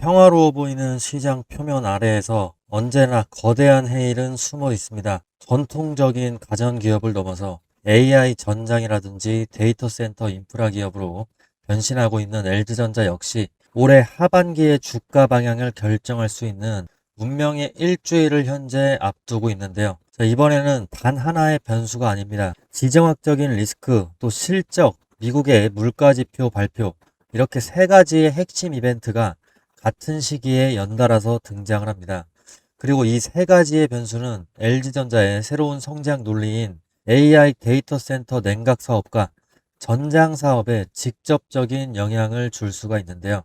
평화로워 보이는 시장 표면 아래에서 언제나 거대한 해일은 숨어 있습니다. 전통적인 가전 기업을 넘어서 AI 전장이라든지 데이터 센터 인프라 기업으로 변신하고 있는 LG전자 역시 올해 하반기의 주가 방향을 결정할 수 있는 운명의 일주일을 현재 앞두고 있는데요. 자, 이번에는 단 하나의 변수가 아닙니다. 지정학적인 리스크, 또 실적, 미국의 물가지표 발표, 이렇게 세 가지의 핵심 이벤트가 같은 시기에 연달아서 등장을 합니다. 그리고 이 세 가지의 변수는 LG전자의 새로운 성장 논리인 AI 데이터 센터 냉각 사업과 전장 사업에 직접적인 영향을 줄 수가 있는데요.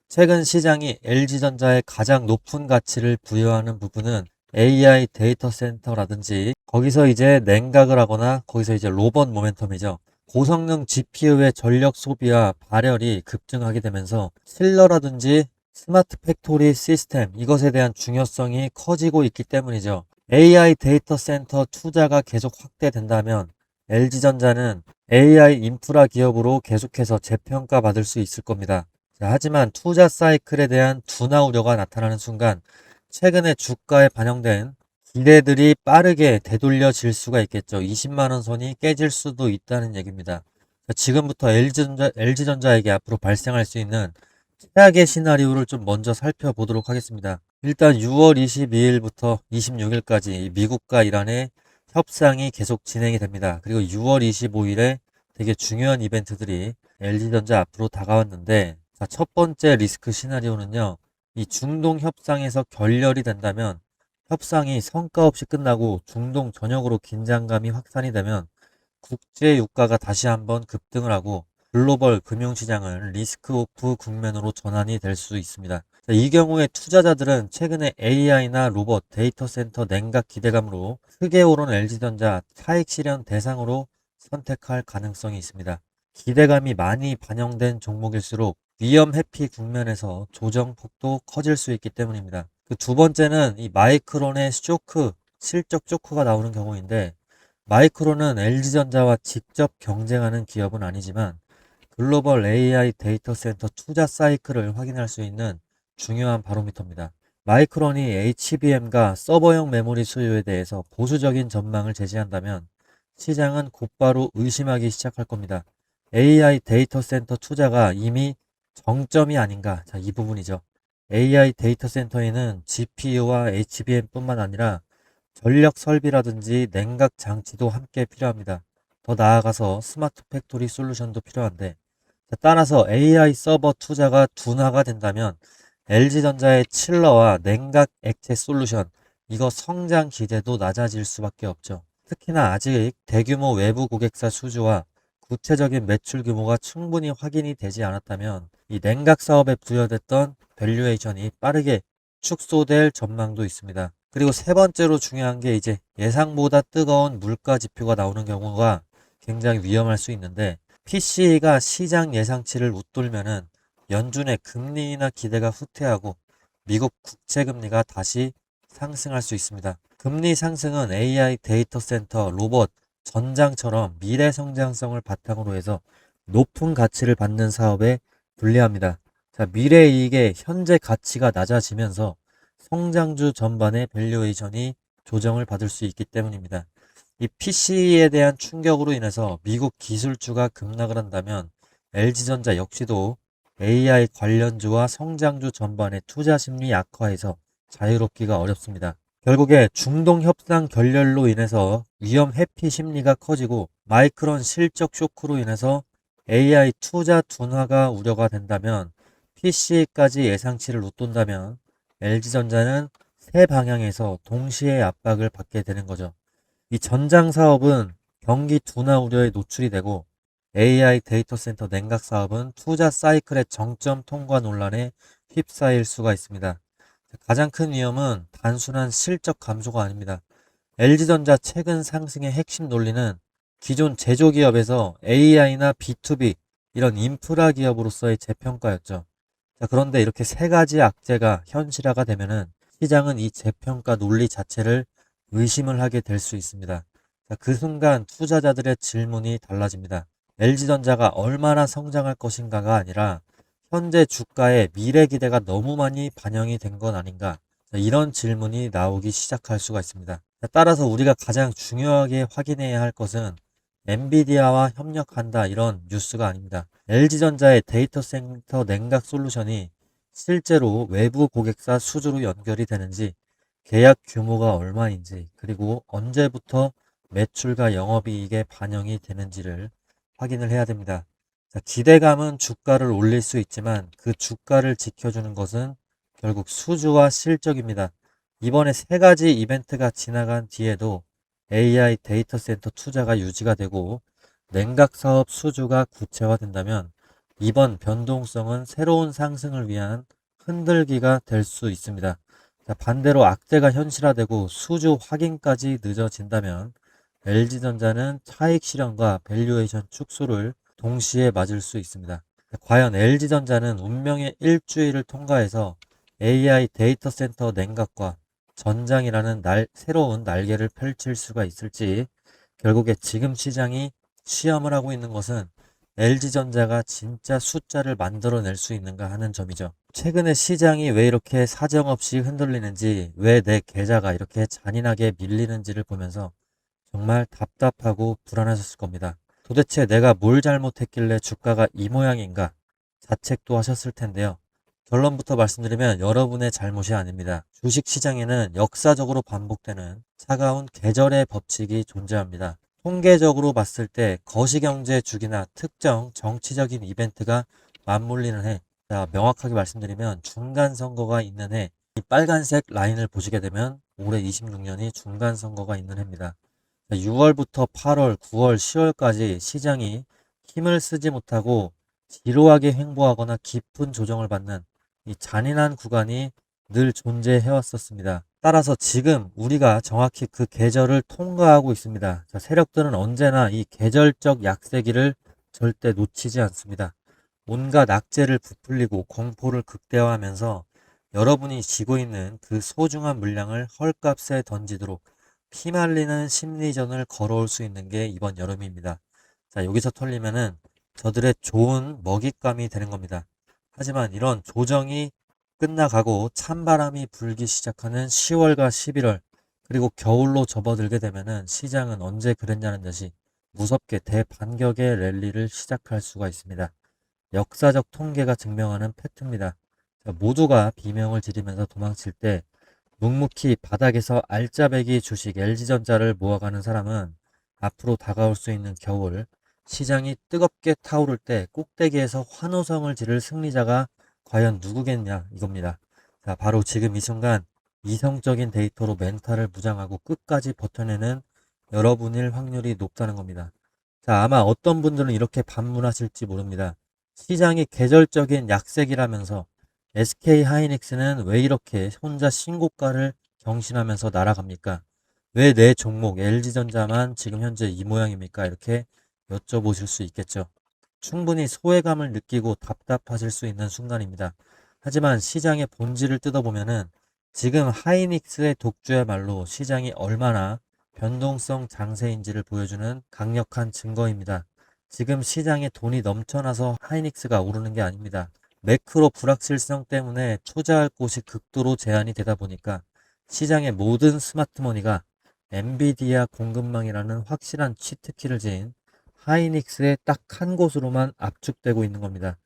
최근 시장이 LG전자의 가장 높은 가치를 부여하는 부분은 AI 데이터 센터라든지 거기서 이제 냉각을 하거나 거기서 이제 로봇 모멘텀이죠. 고성능 GPU의 전력 소비와 발열이 급증하게 되면서 실러라든지 스마트 팩토리 시스템 이것에 대한 중요성이 커지고 있기 때문이죠. AI 데이터 센터 투자가 계속 확대된다면 LG전자는 AI 인프라 기업으로 계속해서 재평가 받을 수 있을 겁니다. 자, 하지만 투자 사이클에 대한 둔화 우려가 나타나는 순간 최근에 주가에 반영된 기대들이 빠르게 되돌려질 수가 있겠죠. 20만 원 선이 깨질 수도 있다는 얘기입니다. 자, 지금부터 LG전자에게 앞으로 발생할 수 있는 최악의 시나리오를 좀 먼저 살펴보도록 하겠습니다. 일단 6월 22일부터 26일까지 미국과 이란의 협상이 계속 진행이 됩니다. 그리고 6월 25일에 되게 중요한 이벤트들이 LG전자 앞으로 다가왔는데, 자, 첫 번째 리스크 시나리오는요, 이 중동 협상에서 결렬이 된다면 협상이 성과 없이 끝나고 중동 전역으로 긴장감이 확산이 되면 국제 유가가 다시 한번 급등을 하고 글로벌 금융시장은 리스크 오프 국면으로 전환이 될 수 있습니다. 자, 이 경우에 투자자들은 최근에 AI나 로봇, 데이터 센터 냉각 기대감으로 크게 오른 LG전자 차익 실현 대상으로 선택할 가능성이 있습니다. 기대감이 많이 반영된 종목일수록 위험 회피 국면에서 조정폭도 커질 수 있기 때문입니다. 그 두 번째는 이 마이크론의 쇼크, 실적 쇼크가 나오는 경우인데, 마이크론은 LG전자와 직접 경쟁하는 기업은 아니지만 글로벌 AI 데이터 센터 투자 사이클을 확인할 수 있는 중요한 바로미터입니다. 마이크론이 HBM과 서버용 메모리 수요에 대해서 보수적인 전망을 제시한다면 시장은 곧바로 의심하기 시작할 겁니다. AI 데이터 센터 투자가 이미 정점이 아닌가. 자, 이 부분이죠. AI 데이터 센터에는 GPU와 HBM뿐만 아니라 전력 설비라든지 냉각 장치도 함께 필요합니다. 더 나아가서 스마트 팩토리 솔루션도 필요한데, 자, 따라서 AI 서버 투자가 둔화가 된다면 LG전자의 칠러와 냉각 액체 솔루션, 이거 성장 기대도 낮아질 수밖에 없죠. 특히나 아직 대규모 외부 고객사 수주와 구체적인 매출 규모가 충분히 확인이 되지 않았다면 이 냉각 사업에 부여됐던 밸류에이션이 빠르게 축소될 전망도 있습니다. 그리고 세 번째로 중요한 게 이제 예상보다 뜨거운 물가 지표가 나오는 경우가 굉장히 위험할 수 있는데, PC가 시장 예상치를 웃돌면은 연준의 금리 인하 기대가 후퇴하고 미국 국채 금리가 다시 상승할 수 있습니다. 금리 상승은 AI 데이터 센터, 로봇, 전장처럼 미래 성장성을 바탕으로 해서 높은 가치를 받는 사업에 불리합니다. 자, 미래 이익의 현재 가치가 낮아지면서 성장주 전반의 밸류에이션이 조정을 받을 수 있기 때문입니다. 이 PC에 대한 충격으로 인해서 미국 기술주가 급락을 한다면 LG전자 역시도 AI 관련주와 성장주 전반의 투자 심리 악화에서 자유롭기가 어렵습니다. 결국에 중동 협상 결렬로 인해서 위험 회피 심리가 커지고 마이크론 실적 쇼크로 인해서 AI 투자 둔화가 우려가 된다면 PC까지 예상치를 웃돈다면 LG전자는 세 방향에서 동시에 압박을 받게 되는 거죠. 이 전장 사업은 경기 둔화 우려에 노출이 되고 AI 데이터 센터 냉각 사업은 투자 사이클의 정점 통과 논란에 휩싸일 수가 있습니다. 가장 큰 위험은 단순한 실적 감소가 아닙니다. LG전자 최근 상승의 핵심 논리는 기존 제조기업에서 AI나 B2B 이런 인프라 기업으로서의 재평가였죠. 자, 그런데 이렇게 세 가지 악재가 현실화가 되면은 시장은 이 재평가 논리 자체를 의심을 하게 될 수 있습니다. 자, 그 순간 투자자들의 질문이 달라집니다. LG전자가 얼마나 성장할 것인가가 아니라 현재 주가에 미래 기대가 너무 많이 반영이 된 건 아닌가? 이런 질문이 나오기 시작할 수가 있습니다. 따라서 우리가 가장 중요하게 확인해야 할 것은 엔비디아와 협력한다 이런 뉴스가 아닙니다. LG전자의 데이터 센터 냉각 솔루션이 실제로 외부 고객사 수주로 연결이 되는지, 계약 규모가 얼마인지, 그리고 언제부터 매출과 영업이익에 반영이 되는지를 확인을 해야 됩니다. 기대감은 주가를 올릴 수 있지만 그 주가를 지켜주는 것은 결국 수주와 실적입니다. 이번에 세 가지 이벤트가 지나간 뒤에도 AI 데이터 센터 투자가 유지가 되고 냉각 사업 수주가 구체화된다면 이번 변동성은 새로운 상승을 위한 흔들기가 될 수 있습니다. 반대로 악재가 현실화되고 수주 확인까지 늦어진다면 LG전자는 차익 실현과 밸류에이션 축소를 동시에 맞을 수 있습니다. 과연 LG전자는 운명의 일주일을 통과해서 AI 데이터 센터 냉각과 전장이라는 새로운 날개를 펼칠 수가 있을지, 결국에 지금 시장이 시험을 하고 있는 것은 LG전자가 진짜 숫자를 만들어낼 수 있는가 하는 점이죠. 최근에 시장이 왜 이렇게 사정없이 흔들리는지, 왜 내 계좌가 이렇게 잔인하게 밀리는지를 보면서 정말 답답하고 불안하셨을 겁니다. 도대체 내가 뭘 잘못했길래 주가가 이 모양인가 자책도 하셨을 텐데요. 결론부터 말씀드리면 여러분의 잘못이 아닙니다. 주식시장에는 역사적으로 반복되는 차가운 계절의 법칙이 존재합니다. 통계적으로 봤을 때 거시경제 주기나 특정 정치적인 이벤트가 맞물리는 해, 명확하게 말씀드리면 중간선거가 있는 해, 이 빨간색 라인을 보시게 되면 올해 26년이 중간선거가 있는 해입니다. 6월부터 8월, 9월, 10월까지 시장이 힘을 쓰지 못하고 지루하게 횡보하거나 깊은 조정을 받는 이 잔인한 구간이 늘 존재해 왔었습니다. 따라서 지금 우리가 정확히 그 계절을 통과하고 있습니다. 세력들은 언제나 이 계절적 약세기를 절대 놓치지 않습니다. 온갖 악재를 부풀리고 공포를 극대화하면서 여러분이 쥐고 있는 그 소중한 물량을 헐값에 던지도록 피말리는 심리전을 걸어올 수 있는 게 이번 여름입니다. 여기서 털리면은 저들의 좋은 먹잇감이 되는 겁니다. 하지만 이런 조정이 끝나가고 찬바람이 불기 시작하는 10월과 11월, 그리고 겨울로 접어들게 되면은 시장은 언제 그랬냐는 듯이 무섭게 대반격의 랠리를 시작할 수가 있습니다. 역사적 통계가 증명하는 팩트입니다. 모두가 비명을 지르면서 도망칠 때 묵묵히 바닥에서 알짜배기 주식 LG전자를 모아가는 사람은 앞으로 다가올 수 있는 겨울, 시장이 뜨겁게 타오를 때 꼭대기에서 환호성을 지를 승리자가 과연 누구겠냐 이겁니다. 바로 지금 이 순간 이성적인 데이터로 멘탈을 무장하고 끝까지 버텨내는 여러분일 확률이 높다는 겁니다. 아마 어떤 분들은 이렇게 반문하실지 모릅니다. 시장이 계절적인 약색이라면서 SK 하이닉스는 왜 이렇게 혼자 신고가를 경신하면서 날아갑니까? 왜 내 종목 LG전자만 지금 현재 이 모양입니까? 이렇게 여쭤보실 수 있겠죠. 충분히 소외감을 느끼고 답답하실 수 있는 순간입니다. 하지만 시장의 본질을 뜯어보면은 지금 하이닉스의 독주야말로 시장이 얼마나 변동성 장세인지를 보여주는 강력한 증거입니다. 지금 시장에 돈이 넘쳐나서 하이닉스가 오르는 게 아닙니다. 매크로 불확실성 때문에 투자할 곳이 극도로 제한이 되다 보니까 시장의 모든 스마트머니가 엔비디아 공급망이라는 확실한 치트키를 지닌 하이닉스의 딱 한 곳으로만 압축되고 있는 겁니다.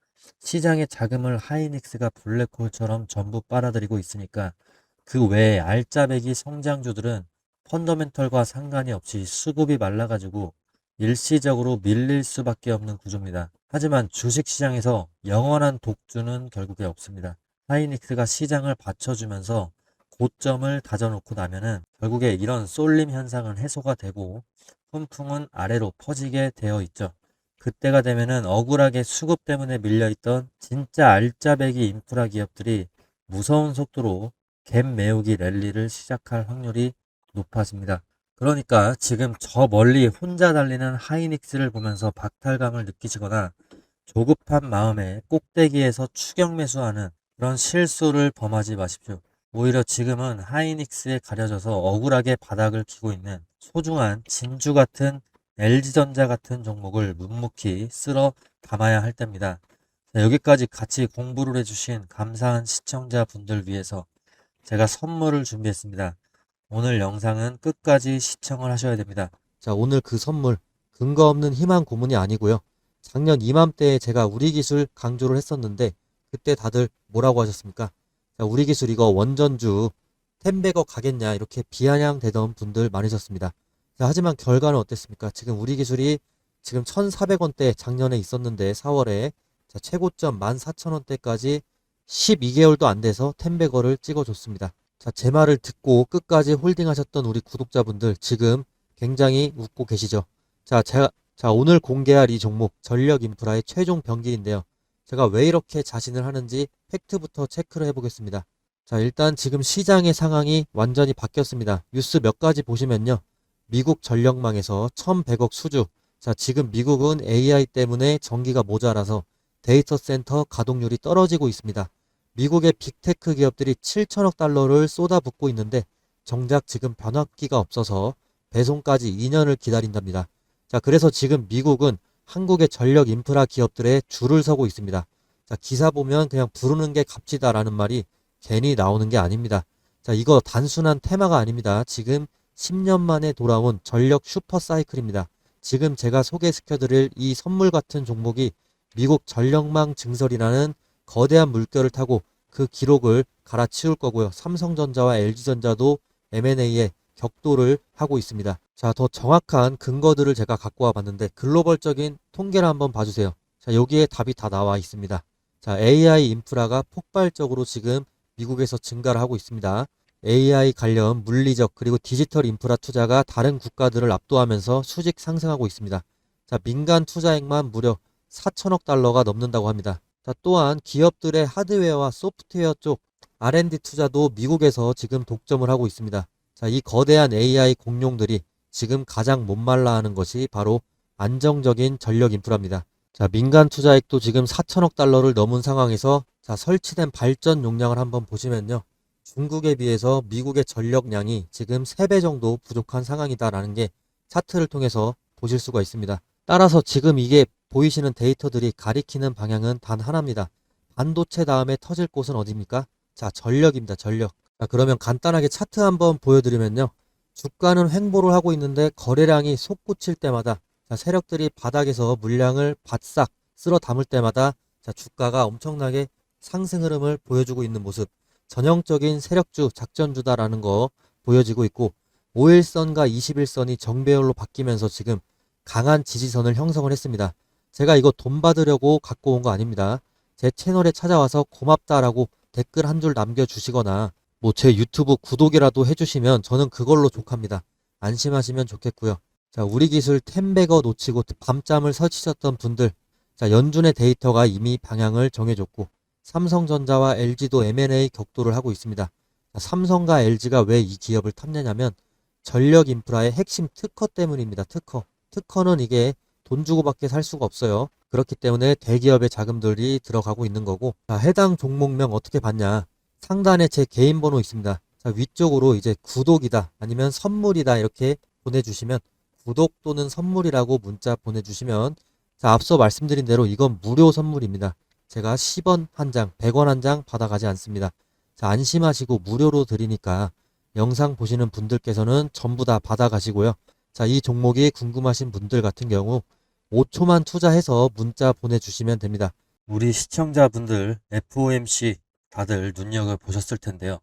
시장의 자금을 하이닉스가 블랙홀처럼 전부 빨아들이고 있으니까 그 외에 알짜배기 성장주들은 펀더멘털과 상관이 없이 수급이 말라가지고 일시적으로 밀릴 수밖에 없는 구조입니다. 하지만 주식시장에서 영원한 독주는 결국에 없습니다. 하이닉스가 시장을 받쳐주면서 고점을 다져놓고 나면은 결국에 이런 쏠림 현상은 해소가 되고 훈풍은 아래로 퍼지게 되어 있죠. 그때가 되면은 억울하게 수급 때문에 밀려있던 진짜 알짜배기 인프라 기업들이 무서운 속도로 갭 메우기 랠리를 시작할 확률이 높아집니다. 그러니까 지금 저 멀리 혼자 달리는 하이닉스를 보면서 박탈감을 느끼시거나 조급한 마음에 꼭대기에서 추격 매수하는 그런 실수를 범하지 마십시오. 오히려 지금은 하이닉스에 가려져서 억울하게 바닥을 기고 있는 소중한 진주 같은 LG전자 같은 종목을 묵묵히 쓸어 담아야 할 때입니다. 네, 여기까지 같이 공부를 해주신 감사한 시청자분들 위해서 제가 선물을 준비했습니다. 오늘 영상은 끝까지 시청을 하셔야 됩니다. 자, 오늘 그 선물 근거 없는 희망 고문이 아니고요. 작년 이맘때에 제가 우리 기술 강조를 했었는데 그때 다들 뭐라고 하셨습니까? 자, 우리 기술 이거 원전주 10백억 가겠냐 이렇게 비아냥대던 분들 많으셨습니다. 자, 하지만 결과는 어땠습니까? 지금 우리 기술이 지금 1,400원대 작년에 있었는데 4월에 자, 최고점 14,000원대까지 12개월도 안 돼서 10백억을 찍어줬습니다. 자, 제 말을 듣고 끝까지 홀딩하셨던 우리 구독자분들 지금 굉장히 웃고 계시죠? 자, 오늘 공개할 이 종목 전력 인프라의 최종 병기인데요. 제가 왜 이렇게 자신을 하는지 팩트부터 체크를 해보겠습니다. 자, 일단 지금 시장의 상황이 완전히 바뀌었습니다. 뉴스 몇 가지 보시면요. 미국 전력망에서 1,100억 수주. 자, 지금 미국은 AI 때문에 전기가 모자라서 데이터 센터 가동률이 떨어지고 있습니다. 미국의 빅테크 기업들이 7천억 달러를 쏟아붓고 있는데 정작 지금 변압기가 없어서 배송까지 2년을 기다린답니다. 자, 그래서 지금 미국은 한국의 전력 인프라 기업들의 줄을 서고 있습니다. 자, 기사 보면 그냥 부르는 게 값지다라는 말이 괜히 나오는 게 아닙니다. 자, 이거 단순한 테마가 아닙니다. 지금 10년 만에 돌아온 전력 슈퍼 사이클입니다. 지금 제가 소개시켜드릴 이 선물 같은 종목이 미국 전력망 증설이라는 거대한 물결을 타고 그 기록을 갈아치울 거고요. 삼성전자와 LG전자도 M&A에 격돌을 하고 있습니다. 자, 더 정확한 근거들을 제가 갖고 와봤는데 글로벌적인 통계를 한번 봐주세요. 자, 여기에 답이 다 나와 있습니다. 자, AI 인프라가 폭발적으로 지금 미국에서 증가를 하고 있습니다. AI 관련 물리적 그리고 디지털 인프라 투자가 다른 국가들을 압도하면서 수직 상승하고 있습니다. 자, 민간 투자액만 무려 4천억 달러가 넘는다고 합니다. 자, 또한 기업들의 하드웨어와 소프트웨어 쪽 R&D 투자도 미국에서 지금 독점을 하고 있습니다. 자, 이 거대한 AI 공룡들이 지금 가장 못말라 하는 것이 바로 안정적인 전력 인프라입니다. 자, 민간 투자액도 지금 4천억 달러를 넘은 상황에서 자, 설치된 발전 용량을 한번 보시면요. 중국에 비해서 미국의 전력량이 지금 3배 정도 부족한 상황이다라는 게 차트를 통해서 보실 수가 있습니다. 따라서 지금 이게 보이시는 데이터들이 가리키는 방향은 단 하나입니다. 반도체 다음에 터질 곳은 어디입니까? 자, 전력입니다. 전력. 자, 그러면 간단하게 차트 한번 보여드리면요. 주가는 횡보를 하고 있는데 거래량이 솟구칠 때마다 자, 세력들이 바닥에서 물량을 바싹 쓸어 담을 때마다 자, 주가가 엄청나게 상승 흐름을 보여주고 있는 모습. 전형적인 세력주, 작전주다라는 거 보여지고 있고 5일선과 21선이 정배열로 바뀌면서 지금 강한 지지선을 형성을 했습니다. 제가 이거 돈 받으려고 갖고 온 거 아닙니다. 제 채널에 찾아와서 고맙다라고 댓글 한 줄 남겨주시거나 뭐 제 유튜브 구독이라도 해주시면 저는 그걸로 족합니다. 안심하시면 좋겠고요. 자, 우리 기술 템베거 놓치고 밤잠을 설치셨던 분들, 자, 연준의 데이터가 이미 방향을 정해줬고 삼성전자와 LG도 M&A 격돌을 하고 있습니다. 자, 삼성과 LG가 왜 이 기업을 탐내냐면 전력 인프라의 핵심 특허 때문입니다. 특허는 이게 돈 주고밖에 살 수가 없어요. 그렇기 때문에 대기업의 자금들이 들어가고 있는 거고 자, 해당 종목명 어떻게 봤냐. 상단에 제 개인 번호 있습니다. 자, 위쪽으로 이제 구독이다 아니면 선물이다 이렇게 보내주시면 구독 또는 선물이라고 문자 보내주시면 자, 앞서 말씀드린 대로 이건 무료 선물입니다. 제가 10원 한 장, 100원 한 장 받아가지 않습니다. 자, 안심하시고 무료로 드리니까 영상 보시는 분들께서는 전부 다 받아가시고요. 자, 이 종목이 궁금하신 분들 같은 경우 5초만 투자해서 문자 보내주시면 됩니다. 우리 시청자분들 FOMC 다들 눈여겨보셨을 텐데요.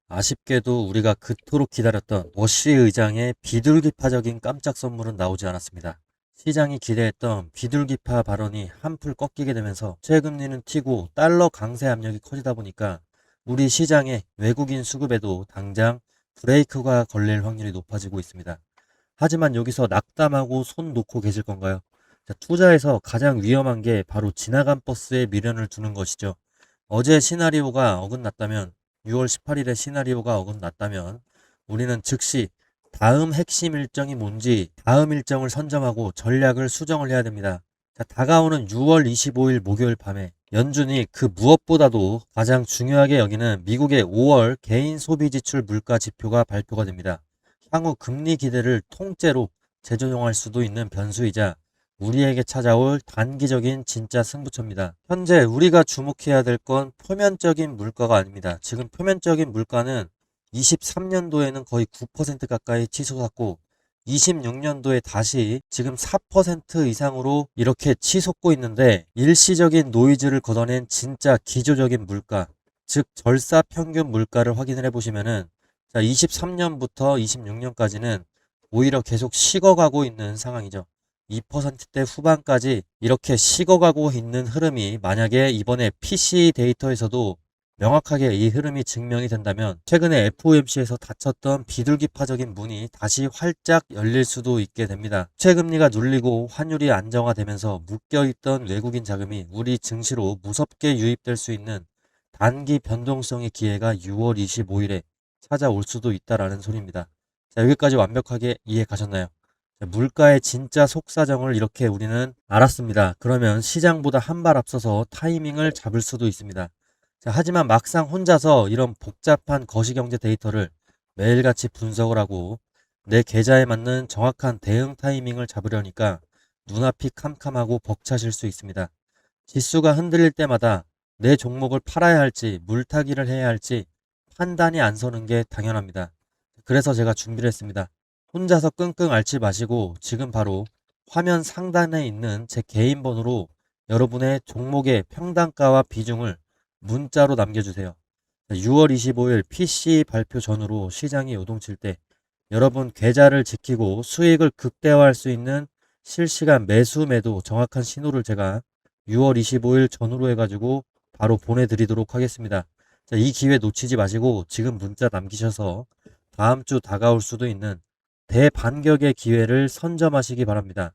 아쉽게도 우리가 그토록 기다렸던 워시 의장의 비둘기파적인 깜짝 선물은 나오지 않았습니다. 시장이 기대했던 비둘기파 발언이 한풀 꺾이게 되면서 최금리는 튀고 달러 강세 압력이 커지다 보니까 우리 시장의 외국인 수급에도 당장 브레이크가 걸릴 확률이 높아지고 있습니다. 하지만 여기서 낙담하고 손 놓고 계실 건가요? 자, 투자에서 가장 위험한 게 바로 지나간 버스에 미련을 두는 것이죠. 어제 시나리오가 어긋났다면 6월 18일에 시나리오가 어긋났다면 우리는 즉시 다음 핵심 일정이 뭔지 다음 일정을 선점하고 전략을 수정을 해야 됩니다. 자, 다가오는 6월 25일 목요일 밤에 연준이 그 무엇보다도 가장 중요하게 여기는 미국의 5월 개인 소비 지출 물가 지표가 발표가 됩니다. 향후 금리 기대를 통째로 재조정할 수도 있는 변수이자 우리에게 찾아올 단기적인 진짜 승부처입니다. 현재 우리가 주목해야 될 건 표면적인 물가가 아닙니다. 지금 표면적인 물가는 23년도에는 거의 9% 가까이 치솟았고 26년도에 다시 지금 4% 이상으로 이렇게 치솟고 있는데, 일시적인 노이즈를 걷어낸 진짜 기조적인 물가, 즉 절사 평균 물가를 확인을 해보시면은, 자, 23년부터 26년까지는 오히려 계속 식어가고 있는 상황이죠. 2%대 후반까지 이렇게 식어가고 있는 흐름이 만약에 이번에 PC 데이터에서도 명확하게 이 흐름이 증명이 된다면, 최근에 FOMC에서 닫혔던 비둘기파적인 문이 다시 활짝 열릴 수도 있게 됩니다. 최금리가 눌리고 환율이 안정화되면서 묶여있던 외국인 자금이 우리 증시로 무섭게 유입될 수 있는 단기 변동성의 기회가 6월 25일에 찾아올 수도 있다라는 소리입니다. 자, 여기까지 완벽하게 이해 가셨나요? 자, 물가의 진짜 속사정을 이렇게 우리는 알았습니다. 그러면 시장보다 한 발 앞서서 타이밍을 잡을 수도 있습니다. 자, 하지만 막상 혼자서 이런 복잡한 거시경제 데이터를 매일같이 분석을 하고 내 계좌에 맞는 정확한 대응 타이밍을 잡으려니까 눈앞이 캄캄하고 벅차실 수 있습니다. 지수가 흔들릴 때마다 내 종목을 팔아야 할지 물타기를 해야 할지 판단이 안 서는 게 당연합니다. 그래서 제가 준비를 했습니다. 혼자서 끙끙 앓지 마시고 지금 바로 화면 상단에 있는 제 개인 번호로 여러분의 종목의 평단가와 비중을 문자로 남겨주세요. 6월 25일 PC 발표 전후로 시장이 요동칠 때 여러분 계좌를 지키고 수익을 극대화할 수 있는 실시간 매수 매도 정확한 신호를 제가 6월 25일 전후로 해가지고 바로 보내드리도록 하겠습니다. 자, 이 기회 놓치지 마시고 지금 문자 남기셔서 다음 주 다가올 수도 있는 대반격의 기회를 선점하시기 바랍니다.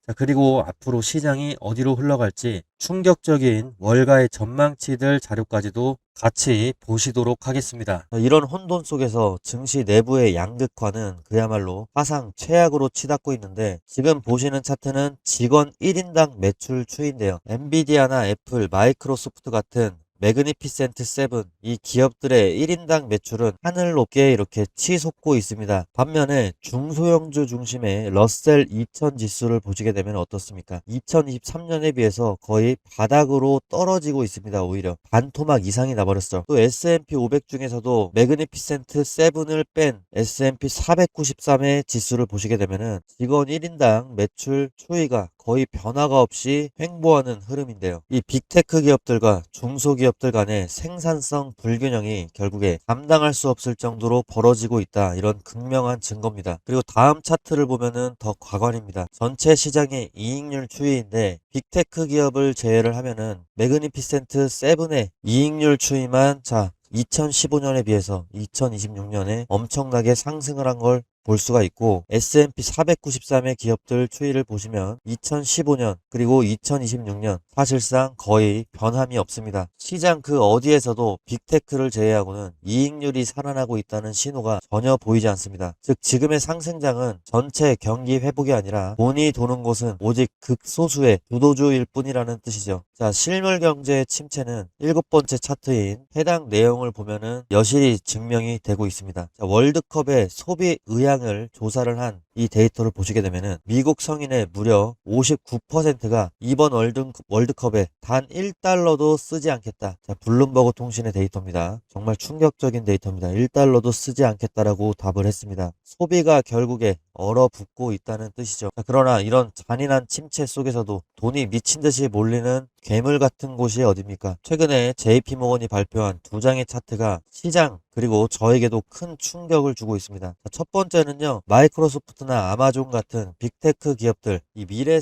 자, 그리고 앞으로 시장이 어디로 흘러갈지 충격적인 월가의 전망치들 자료까지도 같이 보시도록 하겠습니다. 이런 혼돈 속에서 증시 내부의 양극화는 그야말로 사상 최악으로 치닫고 있는데, 지금 보시는 차트는 직원 1인당 매출 추이인데요. 엔비디아나 애플, 마이크로소프트 같은 매그니피센트 세븐, 이 기업들의 1인당 매출은 하늘 높게 이렇게 치솟고 있습니다. 반면에 중소형주 중심의 러셀 2000 지수를 보시게 되면 어떻습니까? 2023년에 비해서 거의 바닥으로 떨어지고 있습니다. 오히려 반토막 이상이 나버렸어. 또 S&P 500 중에서도 매그니피센트 세븐을 뺀 S&P 493의 지수를 보시게 되면은 직원 1인당 매출 추이가 거의 변화가 없이 횡보하는 흐름인데요. 이 빅테크 기업들과 중소기업들 간의 생산성 불균형이 결국에 감당할 수 없을 정도로 벌어지고 있다, 이런 극명한 증거입니다. 그리고 다음 차트를 보면은 더 과관입니다. 전체 시장의 이익률 추이인데 빅테크 기업을 제외를 하면은 매그니피센트 세븐의 이익률 추이만 2015년에 비해서 2026년에 엄청나게 상승을 한 걸 볼 수가 있고, S&P 493의 기업들 추이를 보시면 2015년 그리고 2026년 사실상 거의 변함이 없습니다. 시장 그 어디에서도 빅테크를 제외하고는 이익률이 살아나고 있다는 신호가 전혀 보이지 않습니다. 즉 지금의 상승장은 전체 경기 회복이 아니라 돈이 도는 곳은 오직 극소수의 부도주일 뿐이라는 뜻이죠. 자, 실물 경제의 침체는 7번째 차트인 해당 내용을 보면은 여실히 증명이 되고 있습니다. 자, 월드컵의 소비 의향을 조사를 한 이 데이터를 보시게 되면은 미국 성인의 무려 59%가 이번 월드컵에 단 1달러도 쓰지 않겠다. 자, 블룸버그 통신의 데이터입니다. 정말 충격적인 데이터입니다. 1달러도 쓰지 않겠다라고 답을 했습니다. 소비가 결국에 얼어붙고 있다는 뜻이죠. 자, 그러나 이런 잔인한 침체 속에서도 돈이 미친 듯이 몰리는 괴물 같은 곳이 어딥니까? 최근에 JP모건이 발표한 두 장의 차트가 시장 그리고 저에게도 큰 충격을 주고 있습니다. 자, 첫 번째는요, 마이크로소프트나 아마존 같은 빅테크 기업들 이 미래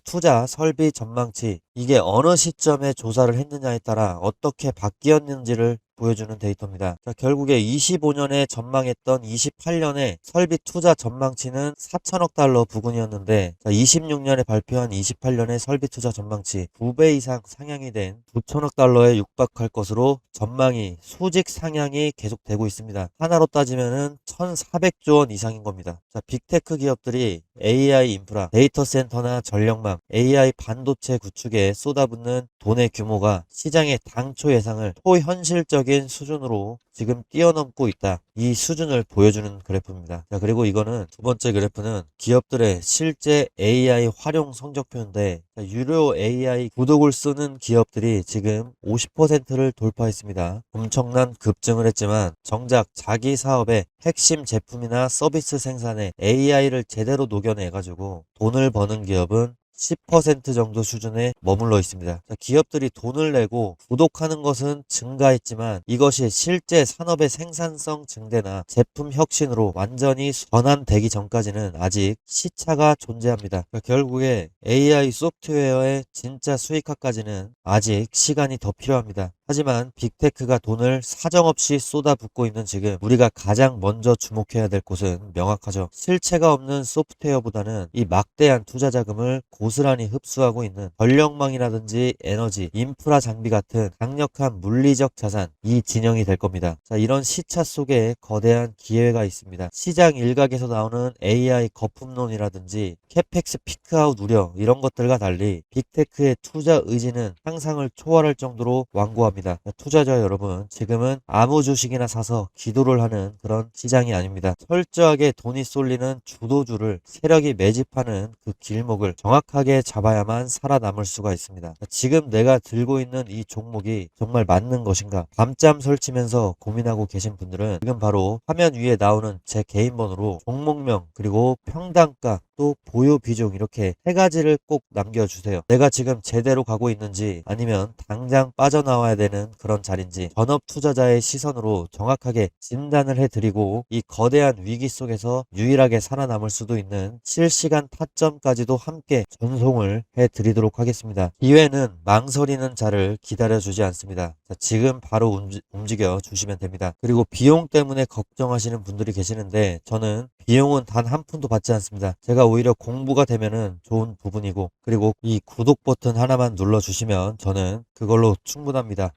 투자 설비 전망치, 이게 어느 시점에 조사를 했느냐에 따라 어떻게 바뀌었는지를 보여주는 데이터입니다. 자, 결국에 25년에 전망했던 28년에 설비 투자 전망치는 4천억 달러 부근이었는데, 26년에 발표한 28년의 설비 투자 전망치 9배 이상 상향이 된 9천억 달러에 육박할 것으로 전망이 수직 상향이 계속되고 있습니다. 하나로 따지면은 1,400조 원 이상인 겁니다. 자, 빅테크 기업들이 AI 인프라, 데이터 센터나 전력망, AI 반도체 구축에 쏟아붓는 돈의 규모가 시장의 당초 예상을 초현실적인 세계적인 수준으로 지금 뛰어넘고 있다. 이 수준을 보여주는 그래프입니다. 자, 그리고 이거는 두 번째 그래프는 기업들의 실제 AI 활용 성적표인데, 유료 AI 구독을 쓰는 기업들이 지금 50%를 돌파했습니다. 엄청난 급증을 했지만 정작 자기 사업의 핵심 제품이나 서비스 생산에 AI를 제대로 녹여내가지고 돈을 버는 기업은 10% 정도 수준에 머물러 있습니다. 자, 기업들이 돈을 내고 구독하는 것은 증가했지만 이것이 실제 산업의 생산성 증대나 제품 혁신으로 완전히 전환되기 전까지는 아직 시차가 존재합니다. 그러니까 결국에 AI 소프트웨어의 진짜 수익화까지는 아직 시간이 더 필요합니다. 하지만 빅테크가 돈을 사정없이 쏟아붓고 있는 지금 우리가 가장 먼저 주목해야 될 곳은 명확하죠. 실체가 없는 소프트웨어보다는 이 막대한 투자 자금을 고스란히 흡수하고 있는 전력망이라든지 에너지, 인프라 장비 같은 강력한 물리적 자산, 이 진영이 될 겁니다. 자, 이런 시차 속에 거대한 기회가 있습니다. 시장 일각에서 나오는 AI 거품론이라든지 캐펙스 피크아웃 우려, 이런 것들과 달리 빅테크의 투자 의지는 상상을 초월할 정도로 완고합니다. 투자자 여러분, 지금은 아무 주식이나 사서 기도를 하는 그런 시장이 아닙니다. 철저하게 돈이 쏠리는 주도주를 세력이 매집하는 그 길목을 정확하게 잡아야만 살아남을 수가 있습니다. 지금 내가 들고 있는 이 종목이 정말 맞는 것인가? 밤잠 설치면서 고민하고 계신 분들은 지금 바로 화면 위에 나오는 제 개인 번호로 종목명 그리고 평단가 또 보유 비중 이렇게 세 가지를 꼭 남겨주세요. 내가 지금 제대로 가고 있는지 아니면 당장 빠져나와야 되는 그런 자리인지 전업 투자자의 시선으로 정확하게 진단을 해드리고 이 거대한 위기 속에서 유일하게 살아남을 수도 있는 실시간 타점까지도 함께 전송을 해드리도록 하겠습니다. 기회는 망설이는 자를 기다려주지 않습니다. 자, 지금 바로 움직여 주시면 됩니다. 그리고 비용 때문에 걱정하시는 분들이 계시는데 저는 비용은 단 한 푼도 받지 않습니다. 제가 오히려 공부가 되면은 좋은 부분이고, 그리고 이 구독 버튼 하나만 눌러주시면 저는 그걸로 충분합니다.